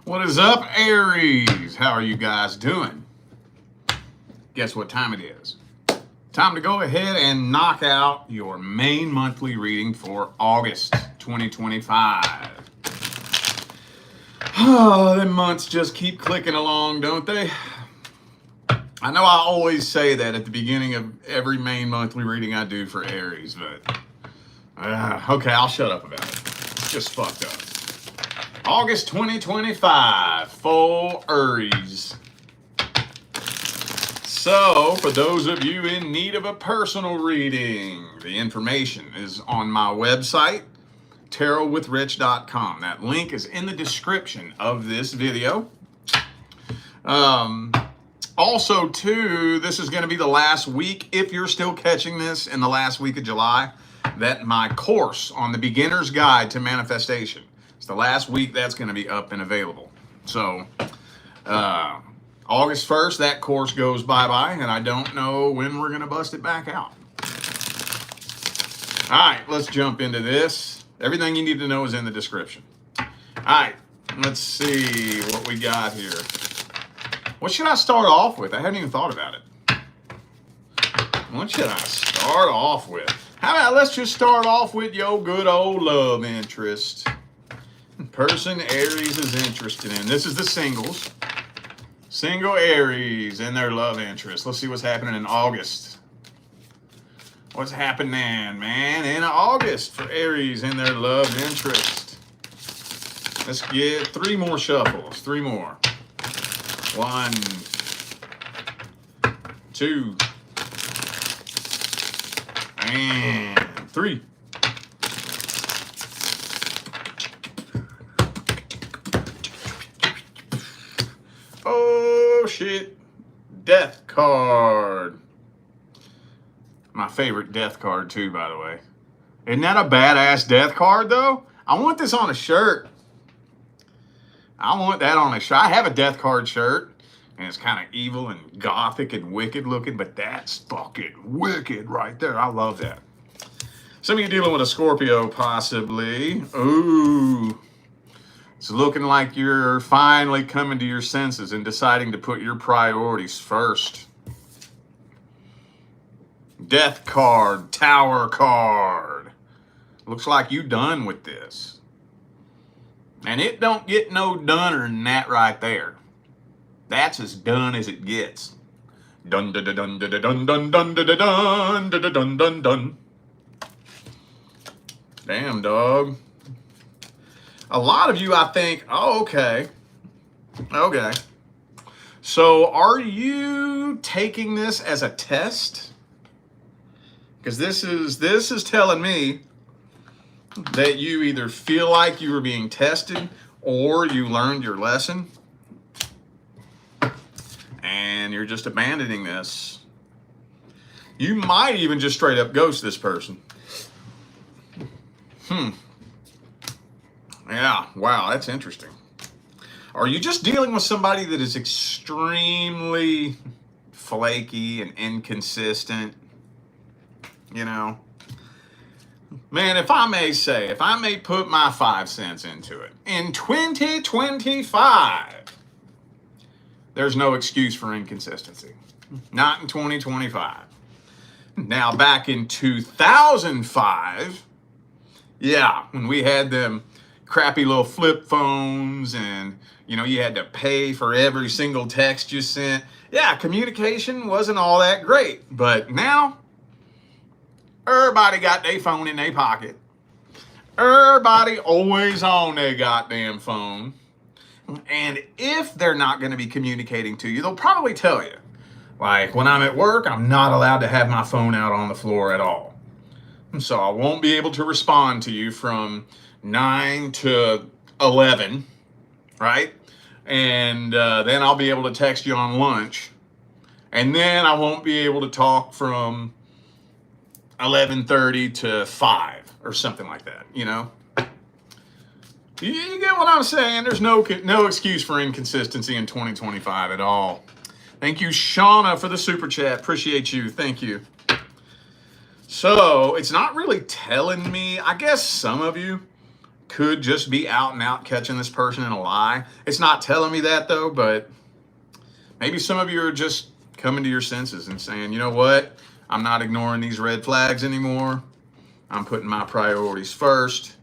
What is up, Aries? How are you guys doing? Guess what time it is? Time to go ahead and knock out your main monthly reading for August 2025. Oh, the months just keep clicking along, don't they? I know I always say that at the beginning of every main monthly reading I do for Aries, but okay, I'll shut up about it. It's just fucked up. August 2025 for Aries. So, for those of you in need of a personal reading, the information is on my website, tarotwithrich.com. That link is in the description of this video. Also, too, this is going to be the last week, if you're still catching this in the last week of July, that my course on the Beginner's Guide to Manifestation. It's the last week that's going to be up and available. So, August 1st, that course goes bye-bye, and I don't know when we're going to bust it back out. All right, let's jump into this. Everything you need to know is in the description. All right, let's see what we got here. What should I start off with? I haven't even thought about it. What should I start off with? How about let's just start off with your good old love interest. Person Aries is interested in. This is the singles. Single Aries and their love interest. Let's see what's happening in August. What's happening, man, in August for Aries and their love interest? Let's get 3 more shuffles. 3 more. 1, 2, and 3. Oh shit. Death card. My favorite death card too, by the way. Isn't that a badass death card though? I want this on a shirt. I want that on a shirt. I have a death card shirt, and it's kind of evil and gothic and wicked looking, but that's fucking wicked right there. I love that. Some of you dealing with a Scorpio, possibly. Ooh. It's looking like you're finally coming to your senses and deciding to put your priorities first. Death card, Tower card. Looks like you done with this. And it don't get no doner than that right there. That's as done as it gets. Dun dun dun dun dun dun dun dun dun dun dun dun dun dun. Damn, dog. A lot of you, I think, oh, okay. Okay. So are you taking this as a test? Because this is telling me that you either feel like you were being tested or you learned your lesson and you're just abandoning this. You might even just straight up ghost this person. Yeah, wow, that's interesting. Are you just dealing with somebody that is extremely flaky and inconsistent? You know? Man, if I may put my 5 cents into it, in 2025, there's no excuse for inconsistency. Not in 2025. Now, back in 2005, yeah, when we had them crappy little flip phones and, you know, you had to pay for every single text you sent. Yeah, communication wasn't all that great. But now, everybody got their phone in their pocket. Everybody always on their goddamn phone. And if they're not going to be communicating to you, they'll probably tell you. Like, when I'm at work, I'm not allowed to have my phone out on the floor at all. So I won't be able to respond to you from 9 to 11, right? And then I'll be able to text you on lunch. And then I won't be able to talk from 11:30 to 5 or something like that, you know? You get what I'm saying? There's no excuse for inconsistency in 2025 at all. Thank you, Shauna, for the super chat. Appreciate you. Thank you. So it's not really telling me, I guess some of you could just be out and out catching this person in a lie. It's not telling me that though, but maybe some of you are just coming to your senses and saying, you know what? I'm not ignoring these red flags anymore. I'm putting my priorities first.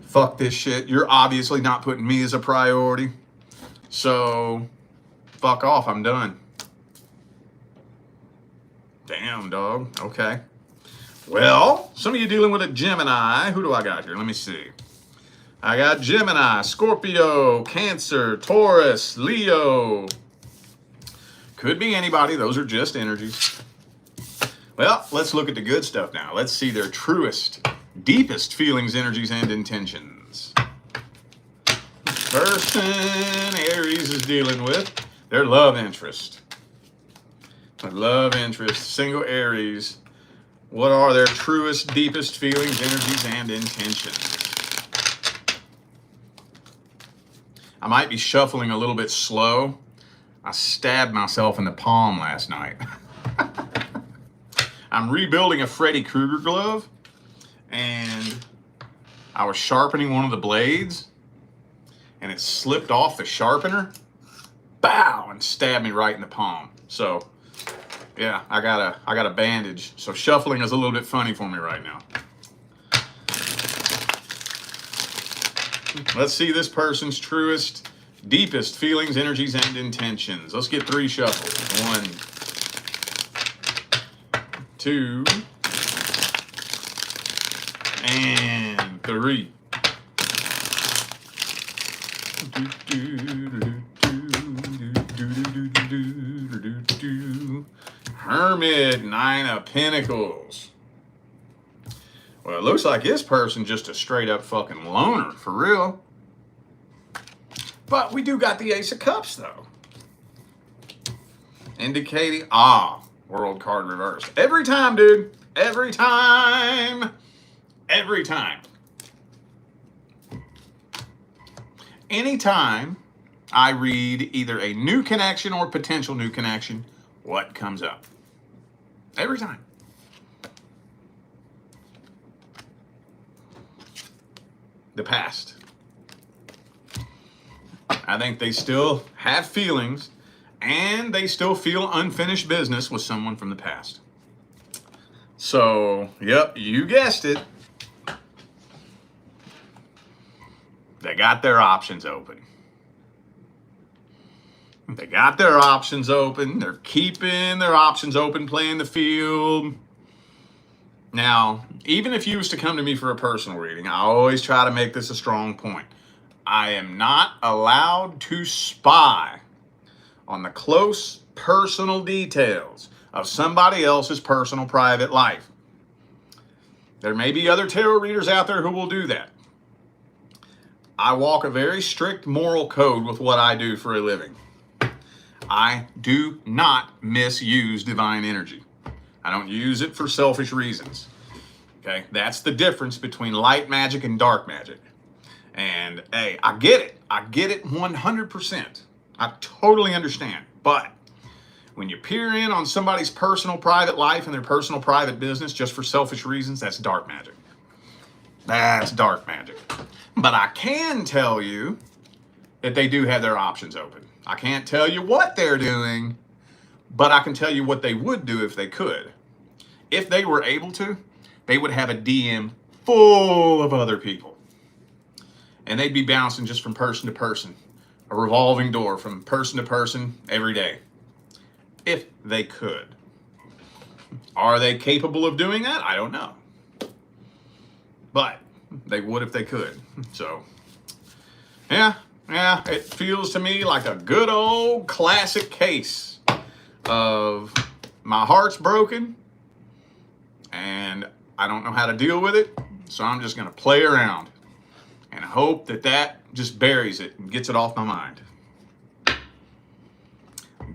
Fuck this shit. You're obviously not putting me as a priority. So, fuck off. I'm done. Damn, dog. Okay. Well, some of you dealing with a Gemini. Who do I got here? Let me see. I got Gemini, Scorpio, Cancer, Taurus, Leo. Could be anybody. Those are just energies. Well, let's look at the good stuff now. Let's see their truest, deepest feelings, energies, and intentions. Person Aries is dealing with their love interest. Love interest, single Aries. What are their truest, deepest feelings, energies, and intentions? I might be shuffling a little bit slow. I stabbed myself in the palm last night. I'm rebuilding a Freddy Krueger glove, and I was sharpening one of the blades, and it slipped off the sharpener, bow, and stabbed me right in the palm. So, yeah, I got a bandage. So shuffling is a little bit funny for me right now. Let's see this person's truest, deepest feelings, energies, and intentions. Let's get 3 shuffles. 1, 2, and 3. Hermit, 9 of Pentacles. Well, it looks like this person just a straight up fucking loner, for real. But we do got the Ace of Cups, though. Indicating, World card reversed. Every time, dude. Every time. Every time. Anytime I read either a new connection or potential new connection, what comes up? Every time. The past. I think they still have feelings, and they still feel unfinished business with someone from the past. So, yep, you guessed it. They got their options open. They got their options open. They're keeping their options open, playing the field. Now, even if you was to come to me for a personal reading, I always try to make this a strong point. I am not allowed to spy on the close personal details of somebody else's personal private life. There may be other tarot readers out there who will do that. I walk a very strict moral code with what I do for a living. I do not misuse divine energy. I don't use it for selfish reasons. Okay, that's the difference between light magic and dark magic. And hey, I get it. I get it 100%. I totally understand. But when you peer in on somebody's personal private life and their personal private business just for selfish reasons, that's dark magic. That's dark magic. But I can tell you that they do have their options open. I can't tell you what they're doing, but I can tell you what they would do if they could. If they were able to, they would have a DM full of other people. And they'd be bouncing just from person to person, a revolving door from person to person every day. If they could. Are they capable of doing that? I don't know. But they would if they could. So, yeah, it feels to me like a good old classic case of my heart's broken and I don't know how to deal with it, so I'm just going to play around and hope that that just buries it and gets it off my mind.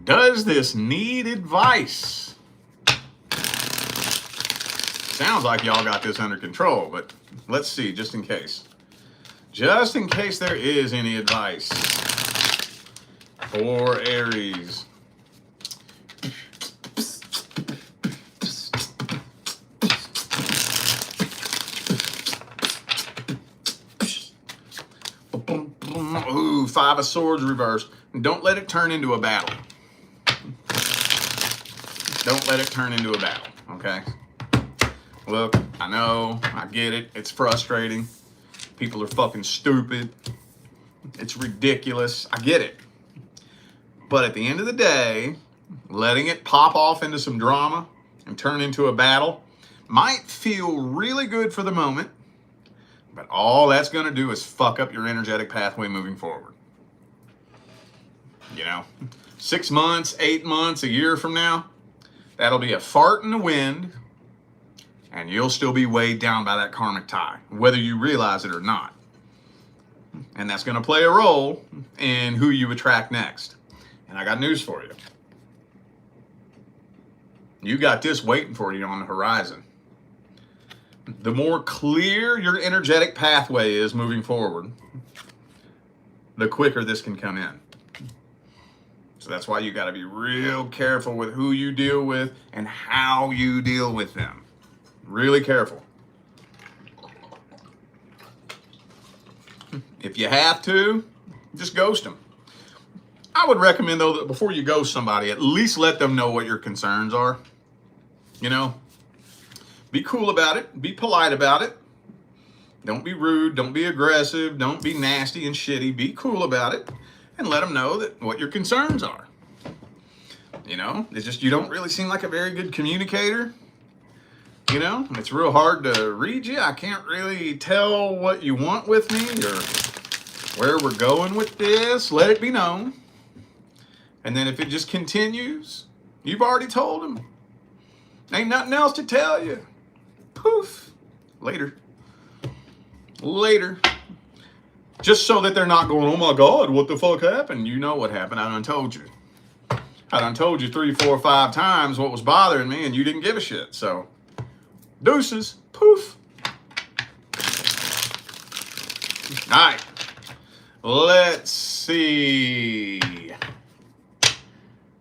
Does this need advice? Sounds like y'all got this under control, but let's see, just in case. Just in case there is any advice for Aries. Five of Swords reversed. Don't let it turn into a battle. Don't let it turn into a battle, okay? Look, I know, I get it. It's frustrating. People are fucking stupid. It's ridiculous. I get it. But at the end of the day, letting it pop off into some drama and turn into a battle might feel really good for the moment, but all that's going to do is fuck up your energetic pathway moving forward. You know, 6 months, 8 months, a year from now, that'll be a fart in the wind, and you'll still be weighed down by that karmic tie, whether you realize it or not. And that's going to play a role in who you attract next. And I got news for you. You got this waiting for you on the horizon. The more clear your energetic pathway is moving forward, the quicker this can come in. So that's why you got to be real careful with who you deal with and how you deal with them. Really careful. If you have to, just ghost them. I would recommend, though, that before you ghost somebody, at least let them know what your concerns are. You know, be cool about it. Be polite about it. Don't be rude. Don't be aggressive. Don't be nasty and shitty. Be cool about it and let them know that what your concerns are. You know, it's just you don't really seem like a very good communicator. You know, it's real hard to read you. I can't really tell what you want with me or where we're going with this. Let it be known. And then if it just continues, you've already told them. Ain't nothing else to tell you. Poof. Later. Later. Just so that they're not going, oh my God, what the fuck happened? You know what happened. I done told you. I done told you 3, 4, 5 times what was bothering me and you didn't give a shit. So, deuces. Poof. All right. Let's see.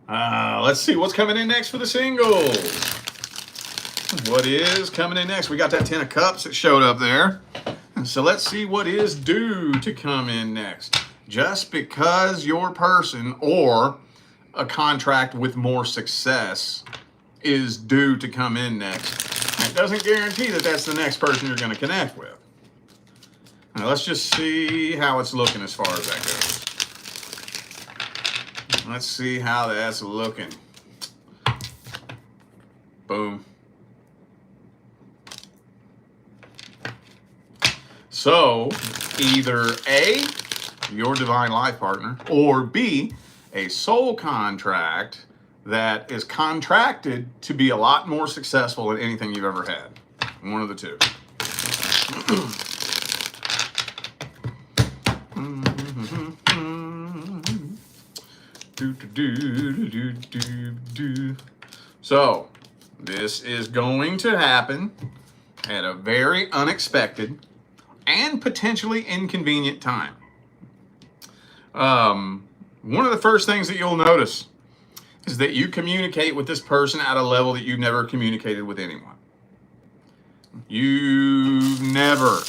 Let's see what's coming in next for the singles. What is coming in next? We got that 10 of Cups that showed up there. So let's see what is due to come in next. Just because your person or a contract with more success is due to come in next, it doesn't guarantee that that's the next person you're going to connect with. Now let's just see how it's looking as far as that goes. Let's see how that's looking. Boom. So, either A, your divine life partner, or B, a soul contract that is contracted to be a lot more successful than anything you've ever had. One of the two. So, this is going to happen at a very unexpected and potentially inconvenient time. One of the first things that you'll notice is that you communicate with this person at a level that you've never communicated with anyone. You've never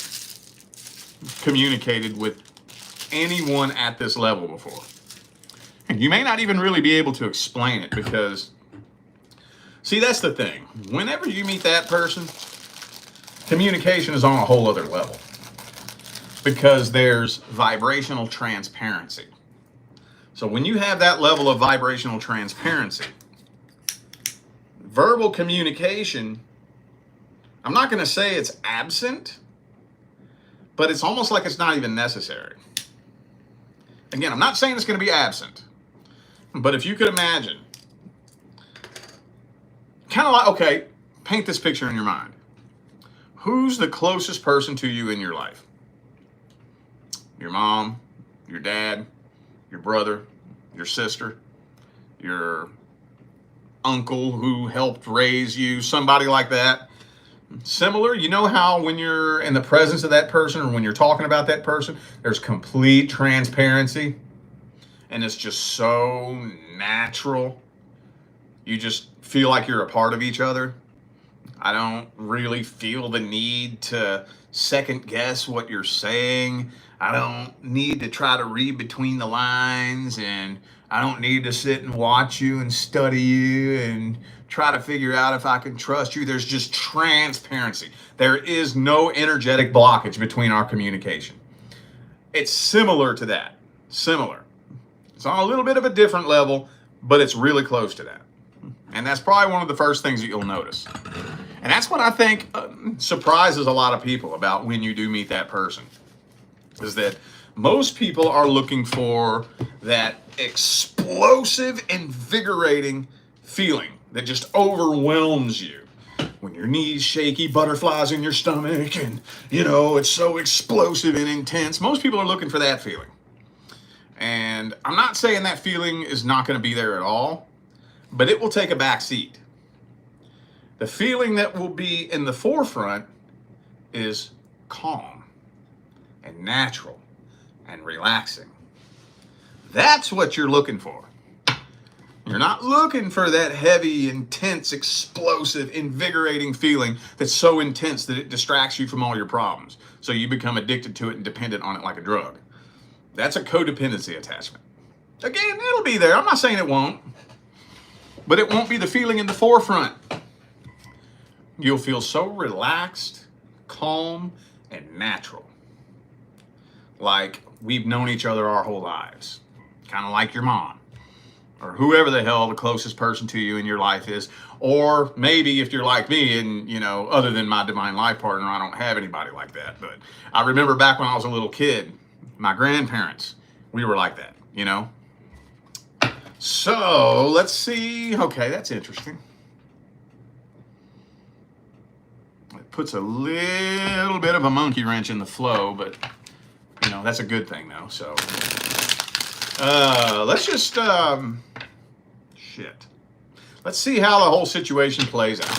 communicated with anyone at this level before. And you may not even really be able to explain it because, see, that's the thing. Whenever you meet that person, communication is on a whole other level because there's vibrational transparency. So when you have that level of vibrational transparency, verbal communication, I'm not going to say it's absent, but it's almost like it's not even necessary. Again, I'm not saying it's going to be absent, but if you could imagine, kind of like, okay, paint this picture in your mind. Who's the closest person to you in your life? Your mom, your dad, your brother, your sister, your uncle who helped raise you, somebody like that. Similar, you know how when you're in the presence of that person or when you're talking about that person, there's complete transparency and it's just so natural. You just feel like you're a part of each other. I don't really feel the need to second guess what you're saying. I don't need to try to read between the lines, and I don't need to sit and watch you and study you and try to figure out if I can trust you. There's just transparency. There is no energetic blockage between our communication. It's similar to that. Similar. It's on a little bit of a different level, but it's really close to that. And that's probably one of the first things that you'll notice. And that's what I think surprises a lot of people about when you do meet that person, is that most people are looking for that explosive, invigorating feeling that just overwhelms you. When your knees shaky, butterflies in your stomach, and it's so explosive and intense. Most people are looking for that feeling. And I'm not saying that feeling is not going to be there at all, but it will take a back seat. The feeling that will be in the forefront is calm and natural and relaxing. That's what you're looking for. You're not looking for that heavy, intense, explosive, invigorating feeling that's so intense that it distracts you from all your problems. So you become addicted to it and dependent on it like a drug. That's a codependency attachment. Again, it'll be there. I'm not saying it won't. But it won't be the feeling in the forefront. You'll feel so relaxed, calm, and natural. Like we've known each other our whole lives. Kind of like your mom. Or whoever the hell the closest person to you in your life is. Or maybe if you're like me and, other than my divine life partner, I don't have anybody like that. But I remember back when I was a little kid, my grandparents, we were like that, So let's see. Okay, that's interesting. It puts a little bit of a monkey wrench in the flow, but, that's a good thing though. So let's just, let's see how the whole situation plays out.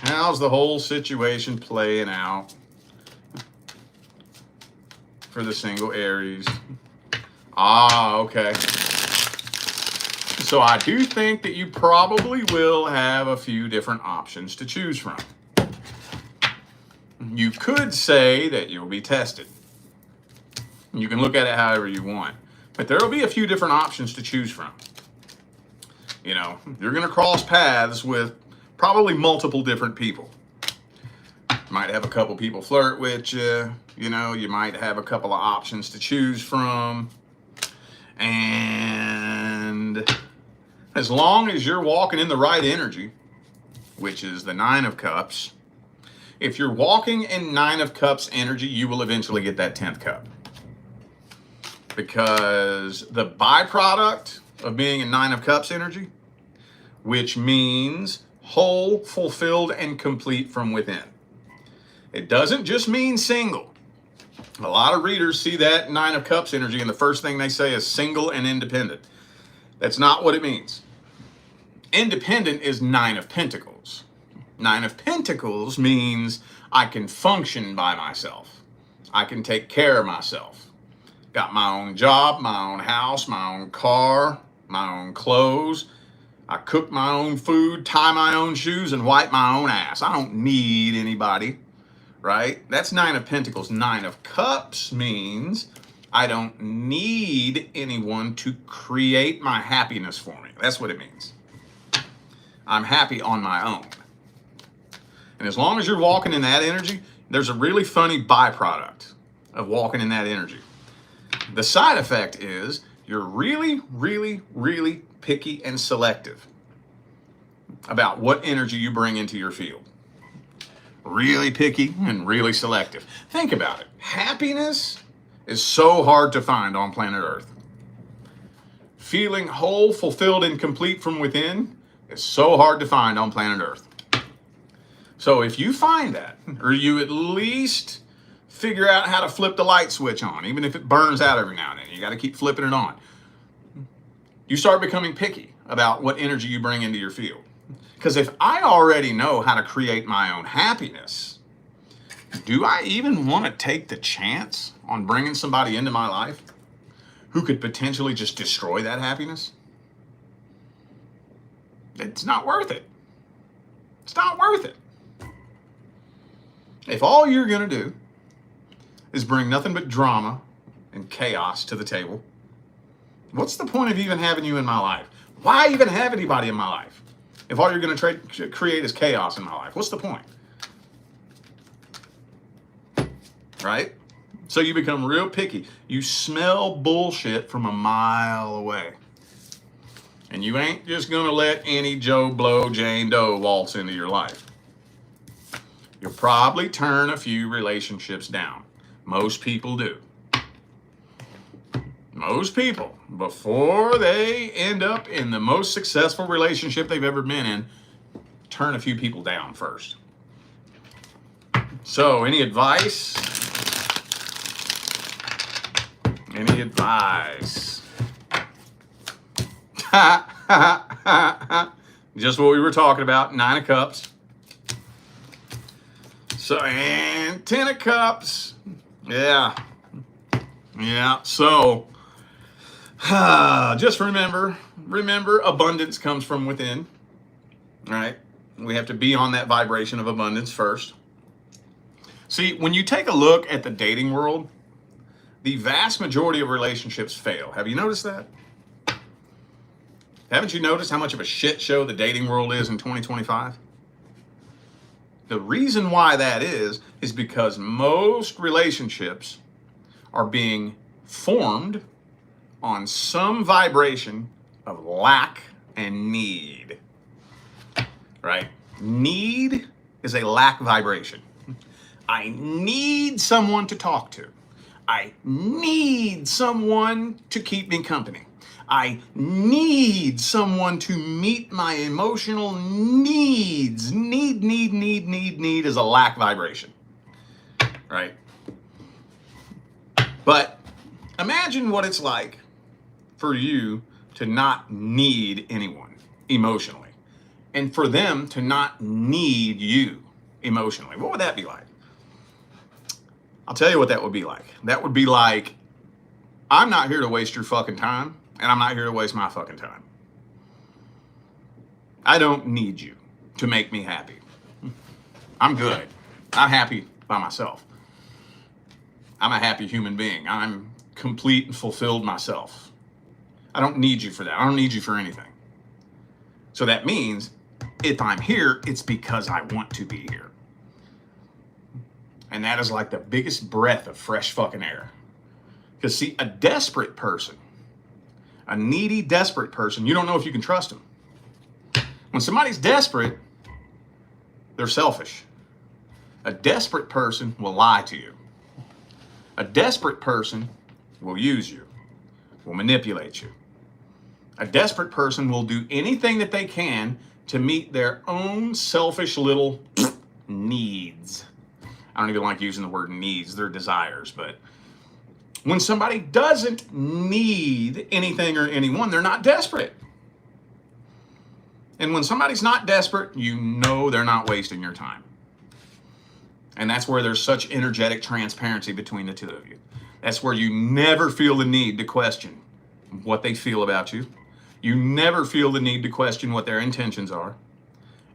How's the whole situation playing out for the single Aries? Okay. So I do think that you probably will have a few different options to choose from. You could say that you'll be tested. You can look at it however you want, but there will be a few different options to choose from. You're going to cross paths with probably multiple different people. You might have a couple people flirt with you. You might have a couple of options to choose from. And as long as you're walking in the right energy, which is the 9 of Cups, if you're walking in 9 of Cups energy, you will eventually get that 10th cup. Because the byproduct of being in 9 of Cups energy, which means whole, fulfilled, and complete from within. It doesn't just mean single. A lot of readers see that 9 of Cups energy and the first thing they say is single and independent. That's not what it means. Independent is 9 of Pentacles. 9 of Pentacles means I can function by myself. I can take care of myself. Got my own job, my own house, my own car, my own clothes. I cook my own food, tie my own shoes, and wipe my own ass. I don't need anybody, right? That's 9 of Pentacles. 9 of Cups means I don't need anyone to create my happiness for me. That's what it means. I'm happy on my own. And as long as you're walking in that energy, there's a really funny byproduct of walking in that energy. The side effect is you're really, really, really picky and selective about what energy you bring into your field. Really picky and really selective. Think about it. Happiness is so hard to find on planet Earth. Feeling whole, fulfilled, and complete from within is so hard to find on planet Earth. So if you find that, or you at least figure out how to flip the light switch on, even if it burns out every now and then, you got to keep flipping it on. You start becoming picky about what energy you bring into your field. Because if I already know how to create my own happiness, do I even want to take the chance on bringing somebody into my life who could potentially just destroy that happiness? It's not worth it. It's not worth it. If all you're going to do is bring nothing but drama and chaos to the table, what's the point of even having you in my life? Why even have anybody in my life if all you're going to create is chaos in my life? What's the point? Right? So you become real picky. You smell bullshit from a mile away. And you ain't just going to let any Joe Blow, Jane Doe waltz into your life. You'll probably turn a few relationships down. Most people do. Most people, before they end up in the most successful relationship they've ever been in, turn a few people down first. So, any advice? Any advice? Just what we were talking about, 9 of Cups. So, and 10 of Cups. Yeah. So, just remember, abundance comes from within. All right? We have to be on that vibration of abundance first. See, when you take a look at the dating world, the vast majority of relationships fail. Have you noticed that? Haven't you noticed how much of a shit show the dating world is in 2025? The reason why that is because most relationships are being formed on some vibration of lack and need. Right? Need is a lack vibration. I need someone to talk to. I need someone to keep me company. I need someone to meet my emotional needs. Need is a lack vibration. Right? But imagine what it's like for you to not need anyone emotionally, and for them to not need you emotionally. What would that be like? I'll tell you what that would be like. That would be like, I'm not here to waste your fucking time, and I'm not here to waste my fucking time. I don't need you to make me happy. I'm good. I'm happy by myself. I'm a happy human being. I'm complete and fulfilled myself. I don't need you for that. I don't need you for anything. So that means if I'm here, it's because I want to be here. And that is like the biggest breath of fresh fucking air. Because see, a desperate person, a needy, desperate person, you don't know if you can trust them. When somebody's desperate, they're selfish. A desperate person will lie to you. A desperate person will use you, will manipulate you. A desperate person will do anything that they can to meet their own selfish little needs. I don't even like using the word needs, they're desires, but when somebody doesn't need anything or anyone, they're not desperate. And when somebody's not desperate, you know they're not wasting your time. And that's where there's such energetic transparency between the two of you. That's where you never feel the need to question what they feel about you. You never feel the need to question what their intentions are.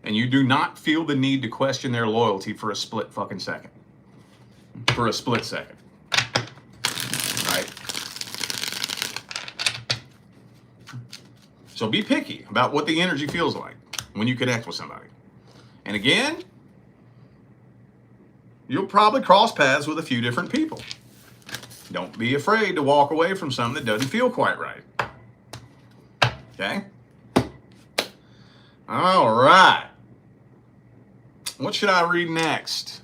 And you do not feel the need to question their loyalty for a split fucking second. For a split second. Right? So be picky about what the energy feels like when you connect with somebody. And again, you'll probably cross paths with a few different people. Don't be afraid to walk away from something that doesn't feel quite right. Okay? All right. What should I read next?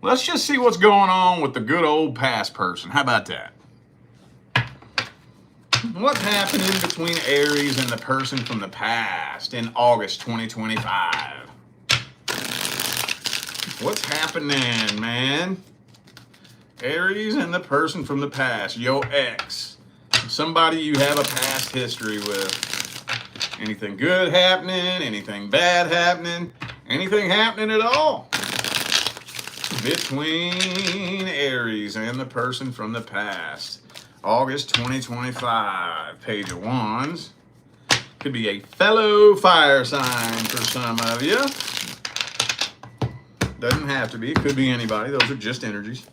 Let's just see what's going on with the good old past person. How about that? What's happening between Aries and the person from the past in August 2025? What's happening, man? Aries and the person from the past, your ex. Somebody you have a past history with. Anything good happening? Anything bad happening? Anything happening at all? Between Aries and the person from the past. August 2025. Page of Wands. Could be a fellow fire sign for some of you. Doesn't have to be. It could be anybody. Those are just energies.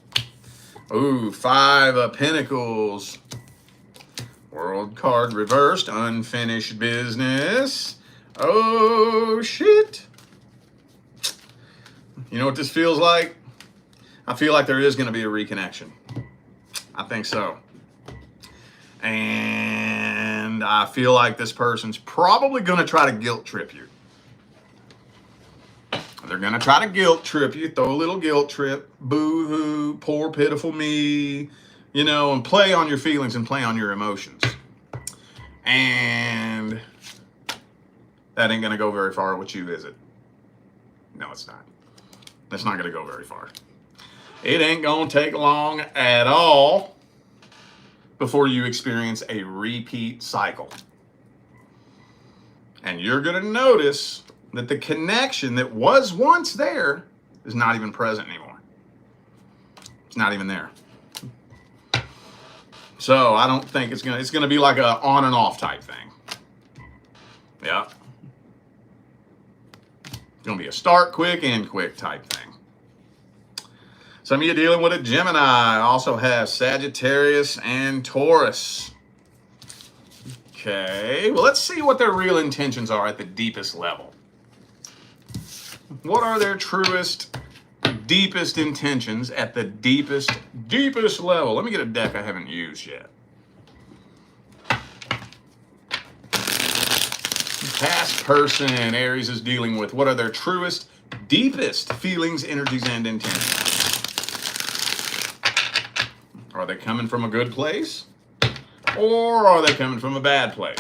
Ooh, 5 of Pentacles. World card reversed. Unfinished business. Oh, shit. You know what this feels like? I feel like there is going to be a reconnection. I think so. And I feel like this person's probably going to try to guilt trip you. They're going to try to guilt trip you, throw a little guilt trip, boo-hoo, poor pitiful me, you know, and play on your feelings and play on your emotions. And that ain't going to go very far with you, is it? No, it's not. That's not going to go very far. It ain't going to take long at all before you experience a repeat cycle. And you're going to notice that the connection that was once there is not even present anymore. It's not even there. So I don't think it's gonna be like a on and off type thing. Yeah. It's gonna be a start quick, end quick type thing. Some of you dealing with a Gemini also have Sagittarius and Taurus. Okay, well, let's see what their real intentions are at the deepest level. What are their truest, deepest intentions at the deepest level? Let me get a deck I haven't used yet. Past person Aries is dealing with. What are their truest, deepest feelings, energies, and intentions? Are they coming from a good place? Or are they coming from a bad place?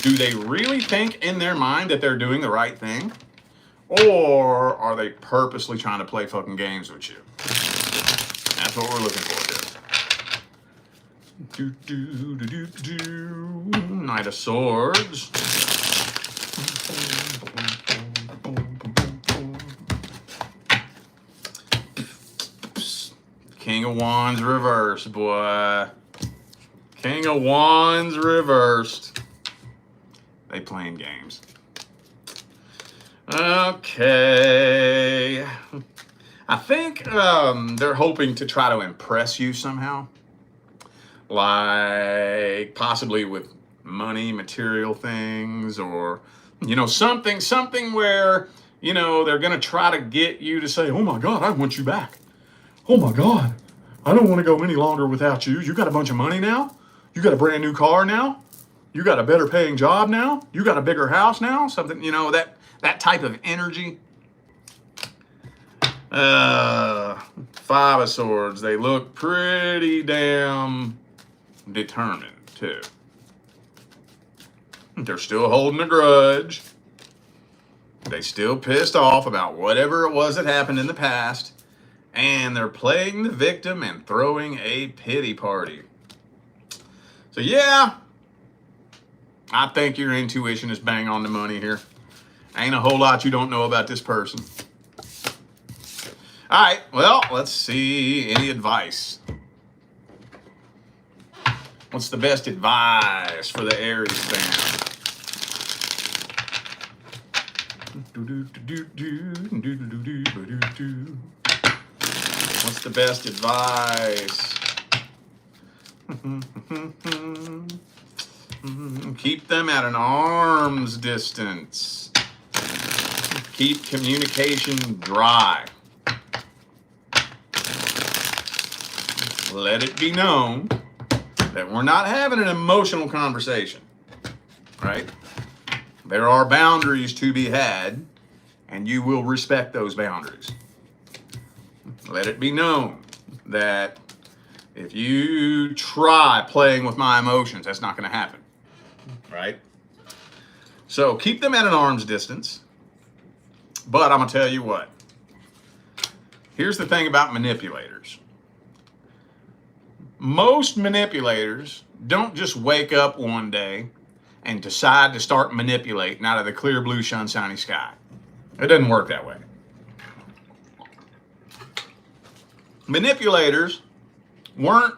Do they really think in their mind that they're doing the right thing? Or are they purposely trying to play fucking games with you? That's what we're looking for here. Knight of Swords. King of Wands reversed, boy. King of Wands reversed. They playing games. Okay. I think they're hoping to try to impress you somehow. Like possibly with money, material things, or, you know, something where, you know, they're going to try to get you to say, oh my God, I want you back. Oh my God, I don't want to go any longer without you. You got a bunch of money now? You got a brand new car now? You got a better paying job now? You got a bigger house now? Something, you know, that type of energy. 5 of Swords. They look pretty damn determined, too. They're still holding a grudge. They still pissed off about whatever it was that happened in the past. And they're playing the victim and throwing a pity party. So yeah, I think your intuition is bang on the money here. Ain't a whole lot you don't know about this person. All right, well, let's see. Any advice? What's the best advice for the Aries fan? What's the best advice? Keep them at an arm's distance. Keep communication dry. Let it be known that we're not having an emotional conversation, right? There are boundaries to be had, and you will respect those boundaries. Let it be known that if you try playing with my emotions, that's not going to happen, right? So keep them at an arm's distance. But I'm going to tell you what. Here's the thing about manipulators. Most manipulators don't just wake up one day and decide to start manipulating out of the clear blue sunshiny sky. It doesn't work that way. Manipulators weren't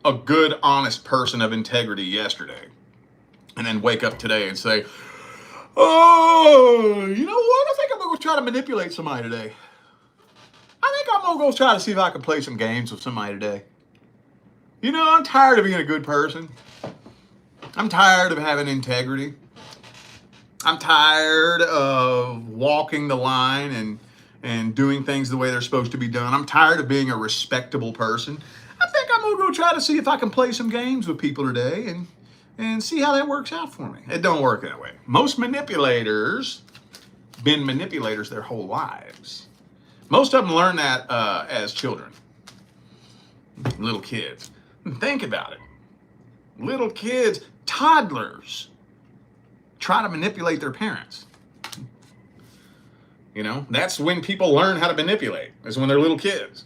a good, honest person of integrity yesterday. and then wake up today and say, oh, you know what? I think I'm going to try to manipulate somebody today. I think I'm going to go try to see if I can play some games with somebody today. You know, I'm tired of being a good person. I'm tired of having integrity. I'm tired of walking the line and doing things the way they're supposed to be done. I'm tired of being a respectable person. I think I'm going to go try to see if I can play some games with people today and see how that works out for me. It don't work that way. Most manipulators been manipulators their whole lives. Most of them learn that as children, little kids. Think about it. Little kids, toddlers, try to manipulate their parents. You know, that's when people learn how to manipulate, is when they're little kids.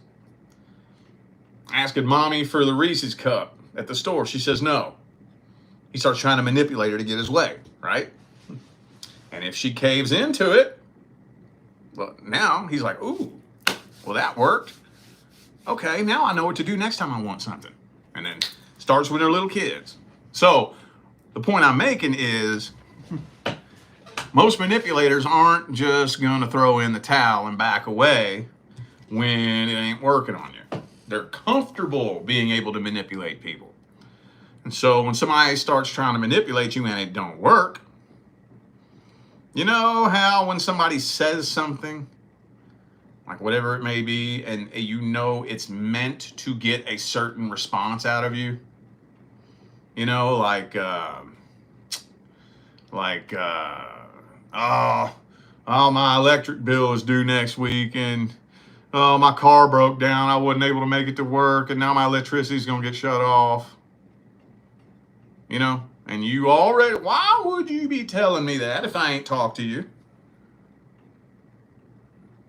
Asking mommy for the Reese's cup at the store. She says no. He starts trying to manipulate her to get his way, right? And if she caves into it, well, now he's like, ooh, well, that worked. Okay, now I know what to do next time I want something. And then starts when they're little kids. So the point I'm making is most manipulators aren't just going to throw in the towel and back away when it ain't working on you. They're comfortable being able to manipulate people. And so when somebody starts trying to manipulate you and it don't work, you know how when somebody says something, like whatever it may be, and you know it's meant to get a certain response out of you? You know, oh, my electric bill is due next week, and oh, my car broke down. I wasn't able to make it to work, and now my electricity's going to get shut off. You know, and you already, why would you be telling me that if I ain't talked to you?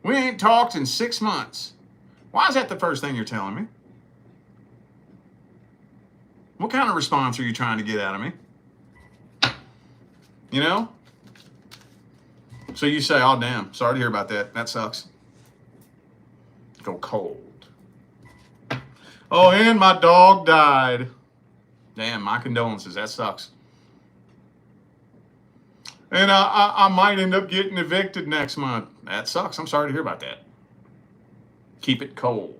We ain't talked in 6 months. Why is that the first thing you're telling me? What kind of response are you trying to get out of me? You know? So you say, oh, damn, sorry to hear about that. That sucks. Go cold. Oh, and my dog died. Damn, my condolences. That sucks. And I might end up getting evicted next month. That sucks. I'm sorry to hear about that. Keep it cold.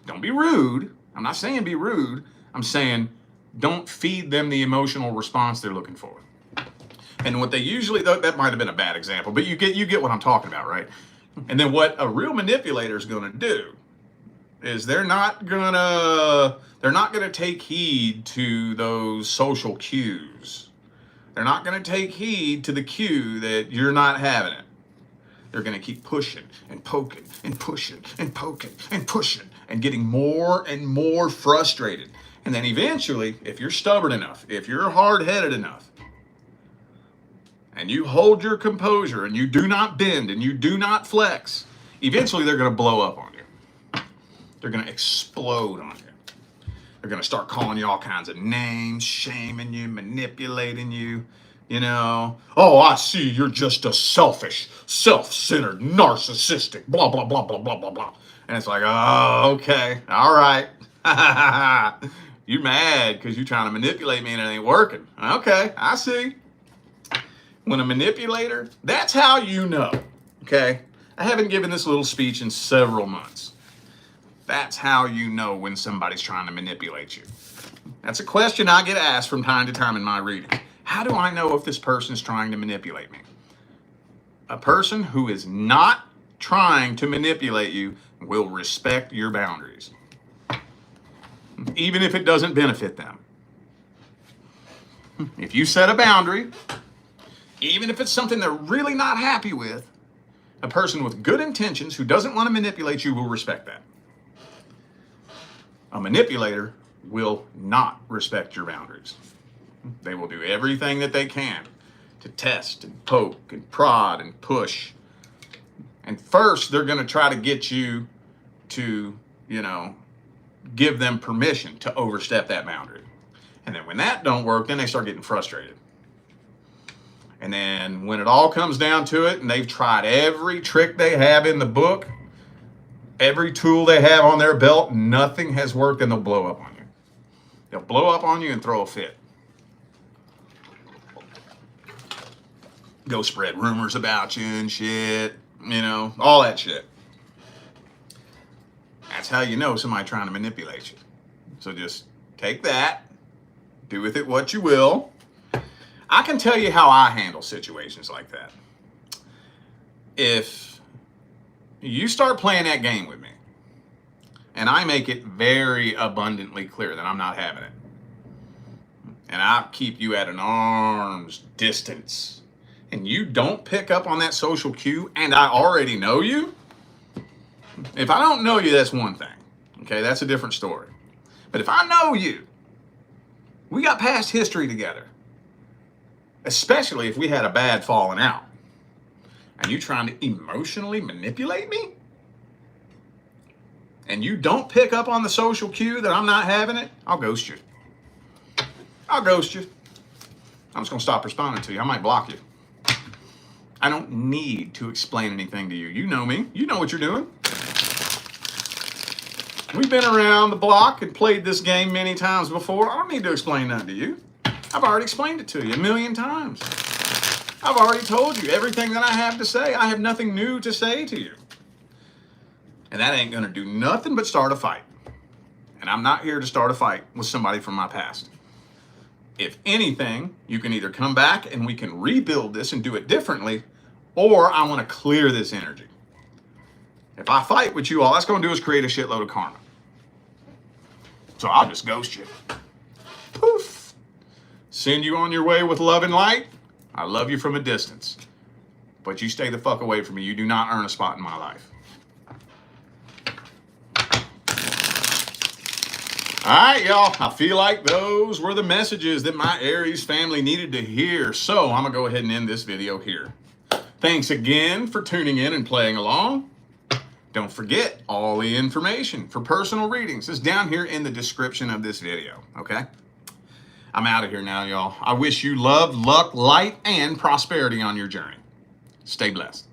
Don't be rude. I'm not saying be rude. I'm saying don't feed them the emotional response they're looking for. And what they usually, that might have been a bad example, but you get what I'm talking about, right? And then what a real manipulator is going to do is they're not gonna take heed to those social cues. They're not gonna take heed to the cue that you're not having it. They're gonna keep pushing and poking and pushing and poking and pushing and getting more and more frustrated. And then eventually, if you're stubborn enough, if you're hard-headed enough, and you hold your composure and you do not bend and you do not flex, eventually they're gonna blow up on you. They're going to explode on you. They're going to start calling you all kinds of names, shaming you, manipulating you. You know, oh, I see you're just a selfish, self-centered, narcissistic, blah, blah, blah, blah, blah, blah, blah. And it's like, oh, okay, all right. You mad because you're trying to manipulate me and it ain't working. Okay, I see. When a manipulator, that's how you know, okay? I haven't given this little speech in several months. That's how you know when somebody's trying to manipulate you. That's a question I get asked from time to time in my readings. How do I know if this person is trying to manipulate me? A person who is not trying to manipulate you will respect your boundaries, even if it doesn't benefit them. If you set a boundary, even if it's something they're really not happy with, a person with good intentions who doesn't want to manipulate you will respect that. A manipulator will not respect your boundaries. They will do everything that they can to test and poke and prod and push. And first, they're going to try to get you to, give them permission to overstep that boundary. And then when that don't work, then they start getting frustrated. And then when it all comes down to it, and they've tried every trick they have in the book, every tool they have on their belt, nothing has worked, and they'll blow up on you. They'll blow up on you and throw a fit. go spread rumors about you and shit, you know, all that shit. That's how you know somebody trying to manipulate you. So just take that, do with it what you will. I can tell you how I handle situations like that. If you start playing that game with me, and I make it very abundantly clear that I'm not having it, and I keep you at an arm's distance, and you don't pick up on that social cue, and I already know you, if I don't know you, that's one thing. Okay, that's a different story. But if I know you, we got past history together, especially if we had a bad falling out, and you trying to emotionally manipulate me, and you don't pick up on the social cue that I'm not having it, I'll ghost you. I'll ghost you. I'm just going to stop responding to you. I might block you. I don't need to explain anything to you. You know me. You know what you're doing. We've been around the block and played this game many times before. I don't need to explain that to you. I've already explained it to you a million times. I've already told you everything that I have to say. I have nothing new to say to you. And that ain't going to do nothing but start a fight. And I'm not here to start a fight with somebody from my past. If anything, you can either come back and we can rebuild this and do it differently, or I want to clear this energy. If I fight with you all, that's going to do is create a shitload of karma. So I'll just ghost you. Poof. Send you on your way with love and light. I love you from a distance. But you stay the fuck away from me. You do not earn a spot in my life. All right, y'all. I feel like those were the messages that my Aries family needed to hear. So I'm going to go ahead and end this video here. Thanks again for tuning in and playing along. Don't forget, all the information for personal readings is down here in the description of this video, okay? I'm out of here now, y'all. I wish you love, luck, light, and prosperity on your journey. Stay blessed.